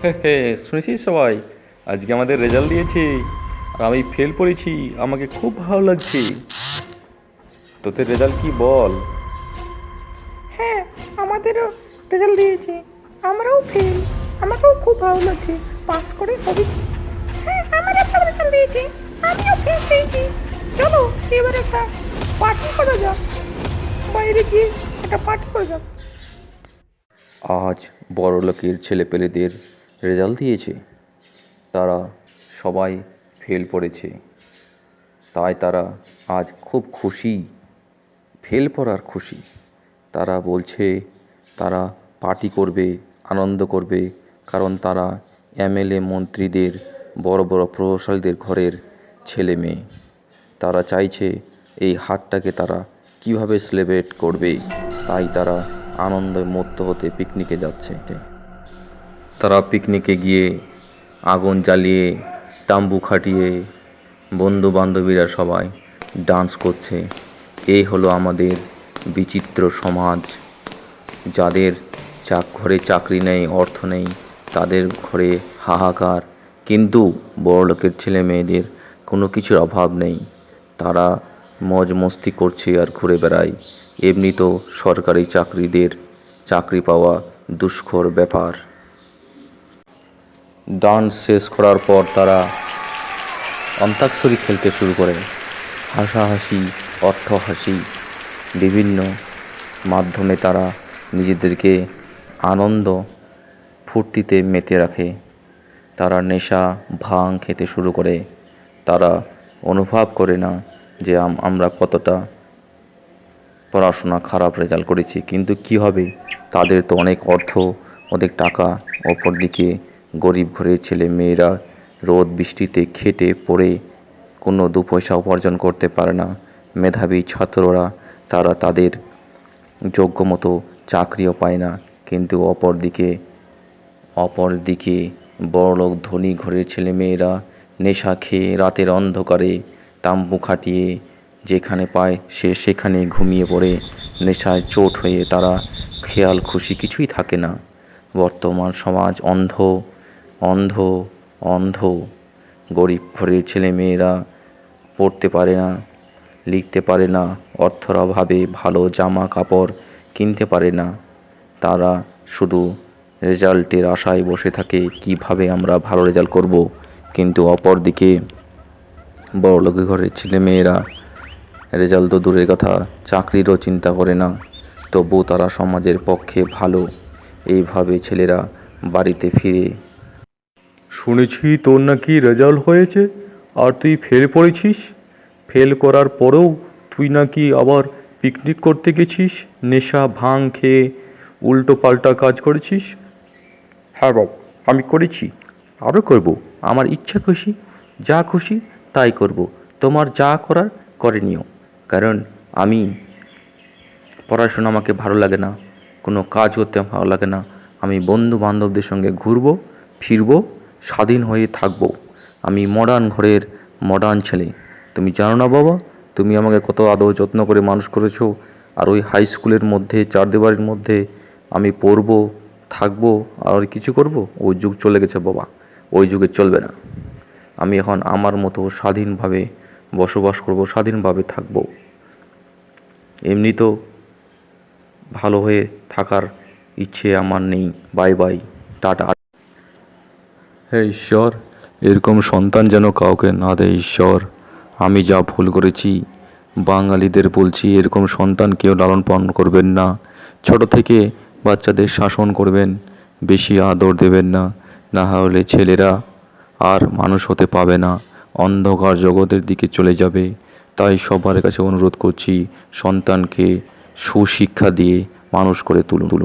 হে, শুনেছিস সবাই? আজকে আমাদের রেজাল্ট দিয়েছে আর আমি ফেল করেছি। আমাকে খুব ভালো লাগছে। তোদের রেজাল্ট কি বল? হ্যাঁ, আমাদেরও রেজাল্ট দিয়েছে। আমরাও ফেল। আমাকেও খুব ভালো লাগছে। পাস করে হবে কি? হ্যাঁ, আমারও ভালো রেজাল্ট দিয়েছে। আমিও ফেল পেয়েছি। চলো এবার একটা পার্টি করা যাক। বাইরে গিয়ে একটা পার্টি করা যাক। আজ বড়লোকের ছেলেপেলেদের রেজাল্ট দিয়েছে। তারা সবাই ফেল করেছে, তাই তারা আজ খুব খুশি। ফেল পড়ার খুশি। তারা বলছে তারা পার্টি করবে, আনন্দ করবে, কারণ তারা এমএলএ মন্ত্রীদের, বড় বড় প্রভাবশালীদের ঘরের ছেলে মেয়ে। তারা চাইছে এই হারটাকে তারা কিভাবে সেলিব্রেট করবে, তাই তারা আনন্দে মত্ত হতে পিকনিকে যাচ্ছে। তারা পিকনিকে গিয়ে আগুন জ্বালিয়ে, তাম্বু খাটিয়ে, বন্ধু বান্ধবীরা সবাই ডান্স করছে। এই হলো আমাদের বিচিত্র সমাজ। যাদের ঘরে চাকরি নেই, অর্থ নেই, তাদের ঘরে হাহাকার। কিন্তু বড়লোকের ছেলে মেয়েদের কোনো কিছুর অভাব নেই। তারা মজ মস্তি করছে আর ঘুরে বেড়ায়। এমনিতেও সরকারি চাকরি পাওয়া দুষ্কর ব্যাপার। ডান্স শেষ করার পর তারা অন্তাক্ষরী খেলতে শুরু করে। হাসাহাসি, অট্টহাসি, বিভিন্ন মাধ্যমে তারা নিজেদেরকে আনন্দ ফুর্তিতে মেতে রাখে। তারা নেশা, ভাং খেতে শুরু করে। তারা অনুভব করে না যে আমরা কতটা পড়াশোনা খারাপ রেজাল্ট করেছি, কিন্তু কি হবে, তাদের তো অনেক অর্থ, অনেক টাকা। অপরদিকে গরিব ঘরের ছেলে মেয়েরা রোদ বৃষ্টিতে খেটে পড়ে কোনো দু পয়সা উপার্জন করতে পারে না। মেধাবী ছাত্ররা তারা তাদের যোগ্য মতো চাকরিও পায় না। কিন্তু অপরদিকে বড়লোক ধনী ঘরের ছেলে মেয়েরা নেশা খেয়ে রাতের অন্ধকারে তাম্বু খাটিয়ে যেখানে পায় সেখানে ঘুমিয়ে পড়ে। নেশায় চোট হয়ে তারা খেয়াল খুশি কিছুই থাকে না। বর্তমান সমাজ অন্ধ, অন্ধ, অন্ধ। গরিব ঘরের ছেলে মেয়েরা পড়তে পারে না, লিখতে পারে না, অর্থের অভাবে ভালো জামা কাপড় কিনতে পারে না। তারা শুধু রেজাল্টের আশায় বসে থাকে, কিভাবে আমরা ভালো রেজাল্ট করব। কিন্তু অপরদিকে বড়লোকের ঘরের ছেলে মেয়েরা রেজাল্ট তো দূরের কথা, চাকরিরও চিন্তা করে না, তবু তারা সমাজের পক্ষে ভালো। এইভাবে ছেলেরা বাড়িতে ফিরে। শুনেছি তোর নাকি রেজাল্ট হয়েছে আর তুই ফেল করেছিস। ফেল করার পরেও তুই নাকি আবার পিকনিক করতে গেছিস, নেশা ভাং খেয়ে উল্টো পাল্টা কাজ করেছিস। হ্যাঁ বাবু, আমি করেছি, আরও করব। আমার ইচ্ছা খুশি, যা খুশি তাই করব। তোমার যা করার করে নিও, কারণ আমি পড়াশোনা আমাকে ভালো লাগে না, কোনো কাজ করতে ভালো লাগে না। আমি বন্ধু বান্ধবদের সঙ্গে ঘুরবো, ফিরবো, স্বাধীন হয়ে থাকবো। আমি মডার্ন ঘরের মডার্ন ছেলে। তুমি জানো না বাবা, তুমি আমাকে কত আদর যত্ন করে মানুষ করেছো। আর ওই হাই স্কুলের মধ্যে চার দেওয়ারির মধ্যে আমি পড়বো, থাকবো আর কিছু করব? ওই যুগ চলে গেছে বাবা, ওই যুগে চলবে না। আমি এখন আমার মতো স্বাধীনভাবে বসবাস করব, স্বাধীনভাবে থাকবো। এমনি তো ভালো হয়ে থাকার ইচ্ছে আমার নেই। Bye bye, tata. হে ঈশ্বর, এরকম সন্তান যেন কাউকে না দেয় ঈশ্বর। আমি যা ভুল করেছি, বাঙালিদের বলছি, এরকম সন্তান কেউ লালন পালন করবেন না। ছোট থেকে বাচ্চাদের শাসন করবেন, বেশি আদর দেবেন না, না হলে ছেলেরা আর মানুষ হতে পাবে না, অন্ধকার জগতের দিকে চলে যাবে। তাই সবার কাছে অনুরোধ করছি, সন্তানকে সুশিক্ষা দিয়ে মানুষ করে তুলুন।